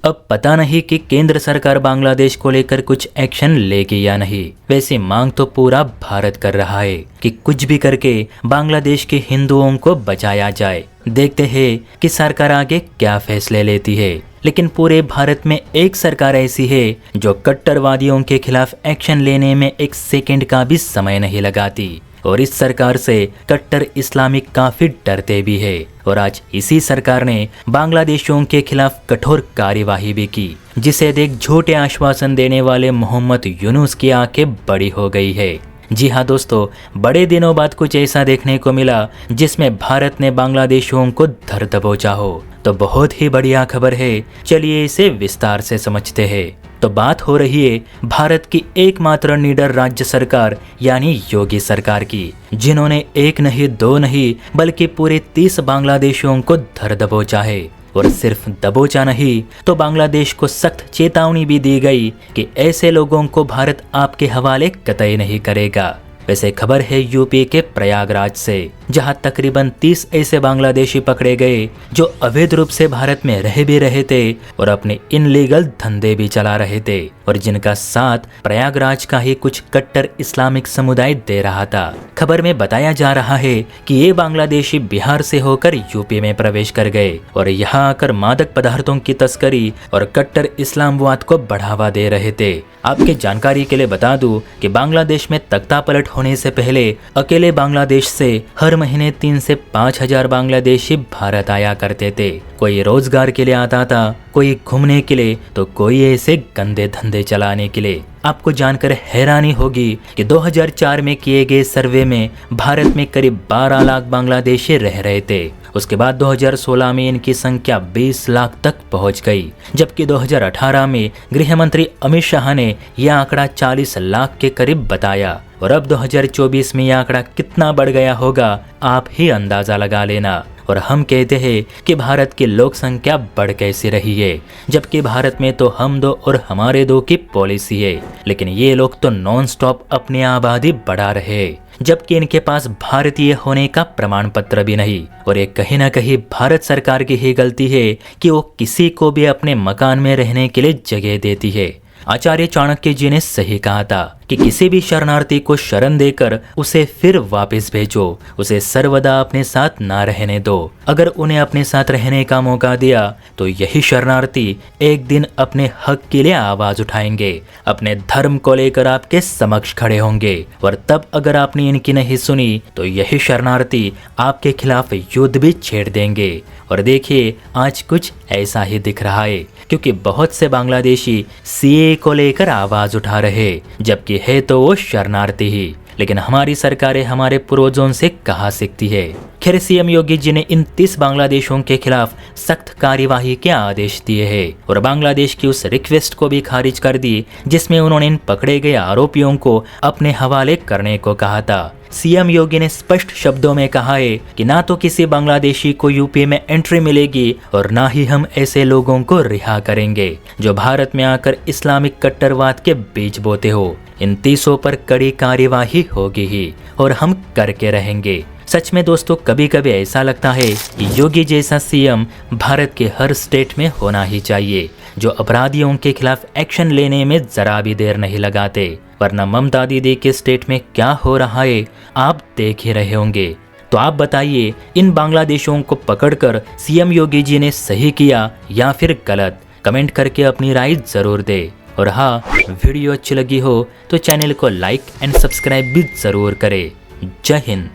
अब पता नहीं कि केंद्र सरकार बांग्लादेश को लेकर कुछ एक्शन लेगी या नहीं। वैसे मांग तो पूरा भारत कर रहा है कि कुछ भी करके बांग्लादेश के हिंदुओं को बचाया जाए। देखते हैं कि सरकार आगे क्या फैसले लेती है। लेकिन पूरे भारत में एक सरकार ऐसी है जो कट्टरवादियों के खिलाफ एक्शन लेने में एक सेकंड का भी समय नहीं लगाती, और इस सरकार से कट्टर इस्लामिक काफी डरते भी है। और आज इसी सरकार ने बांग्लादेशियों के खिलाफ कठोर कार्यवाही भी की, जिसे देख झूठे आश्वासन देने वाले मोहम्मद यूनुस की आंखें बड़ी हो गई है। जी हाँ दोस्तों, बड़े दिनों बाद कुछ ऐसा देखने को मिला जिसमें भारत ने बांग्लादेशियों को धर दबोचा हो, तो बहुत ही बढ़िया खबर है। चलिए इसे विस्तार से समझते हैं। तो बात हो रही है भारत की एकमात्र निडर राज्य सरकार यानी योगी सरकार की, जिन्होंने एक नहीं दो नहीं बल्कि पूरे 30 बांग्लादेशियों को धर दबोचा है। और सिर्फ दबोचा नहीं तो बांग्लादेश को सख्त चेतावनी भी दी गई कि ऐसे लोगों को भारत आपके हवाले कतई नहीं करेगा। वैसे खबर है यूपी के प्रयागराज से, जहां तकरीबन 30 ऐसे बांग्लादेशी पकड़े गए जो अवैध रूप से भारत में रह भी रहे थे और अपने इनलीगल धंधे भी चला रहे थे, और जिनका साथ प्रयागराज का ही कुछ कट्टर इस्लामिक समुदाय दे रहा था। खबर में बताया जा रहा है कि ये बांग्लादेशी बिहार से होकर यूपी में प्रवेश कर गए और यहाँ आकर मादक पदार्थों की तस्करी और कट्टर इस्लामवाद को बढ़ावा दे रहे थे। आपके जानकारी के लिए बता दूं कि बांग्लादेश में तख्ता पलट होने से पहले अकेले बांग्लादेश से हर महीने 3 से 5 हजार बांग्लादेशी भारत आया करते थे। कोई रोजगार के लिए आता था, कोई घूमने के लिए, तो कोई ऐसे गंदे धंधे चलाने के लिए। आपको जानकर हैरानी होगी कि 2004 में किए गए सर्वे में भारत में करीब 12 लाख बांग्लादेशी रह रहे थे। उसके बाद 2016 में इनकी संख्या 20 लाख तक पहुंच गई, जबकि 2018 में गृह मंत्री अमित शाह ने यह आंकड़ा 40 लाख के करीब बताया। और अब 2024 में यह आंकड़ा कितना बढ़ गया होगा आप ही अंदाजा लगा लेना। और हम कहते हैं कि भारत की लोक संख्या बढ़ कैसी रही है, जबकि भारत में तो हम दो और हमारे दो की पॉलिसी है, लेकिन ये लोग तो नॉन स्टॉप अपनी आबादी बढ़ा रहे हैं, जबकि इनके पास भारतीय होने का प्रमाण पत्र भी नहीं। और ये कहीं ना कहीं भारत सरकार की ही गलती है कि वो किसी को भी अपने मकान में रहने के लिए जगह देती है। आचार्य चाणक्य जी ने सही कहा था कि किसी भी शरणार्थी को शरण देकर उसे फिर वापस भेजो, उसे सर्वदा अपने साथ ना रहने दो। अगर उन्हें अपने साथ रहने का मौका दिया तो यही शरणार्थी एक दिन अपने हक के लिए आवाज उठाएंगे, अपने धर्म को लेकर आपके समक्ष खड़े होंगे। और तब अगर आपने इनकी नहीं सुनी तो यही शरणार्थी आपके खिलाफ युद्ध भी छेड़ देंगे। और देखिए आज कुछ ऐसा ही दिख रहा है, क्योंकि बहुत से बांग्लादेशी सीए को लेकर आवाज उठा रहे, जबकि है तो वो शरणार्थी ही। लेकिन हमारी सरकारें हमारे पूर्वजों से कहाँ सीखती है। खैर सीएम योगी जी ने इन 30 बांग्लादेशियों के खिलाफ सख्त कार्यवाही के आदेश दिए हैं और बांग्लादेश की उस रिक्वेस्ट को भी खारिज कर दी जिसमें उन्होंने इन पकड़े गए आरोपियों को अपने हवाले करने को कहा था। सीएम योगी ने स्पष्ट शब्दों में कहा है कि ना तो किसी बांग्लादेशी को यूपी में एंट्री मिलेगी और ना ही हम ऐसे लोगों को रिहा करेंगे जो भारत में आकर इस्लामिक कट्टरवाद के बीज बोते हो। इन 30 पर कड़ी कार्यवाही होगी ही और हम करके रहेंगे। सच में दोस्तों कभी कभी ऐसा लगता है कि योगी जैसा सीएम भारत के हर स्टेट में होना ही चाहिए, जो अपराधियों के खिलाफ एक्शन लेने में जरा भी देर नहीं लगाते। वरना ममता दीदी के स्टेट में क्या हो रहा है आप देख ही रहे होंगे। तो आप बताइए इन बांग्लादेशियों को पकड़कर सीएम योगी जी ने सही किया या फिर गलत? कमेंट करके अपनी राय जरूर दे। और हाँ, वीडियो अच्छी लगी हो तो चैनल को लाइक एंड सब्सक्राइब भी जरूर करें। जय हिंद।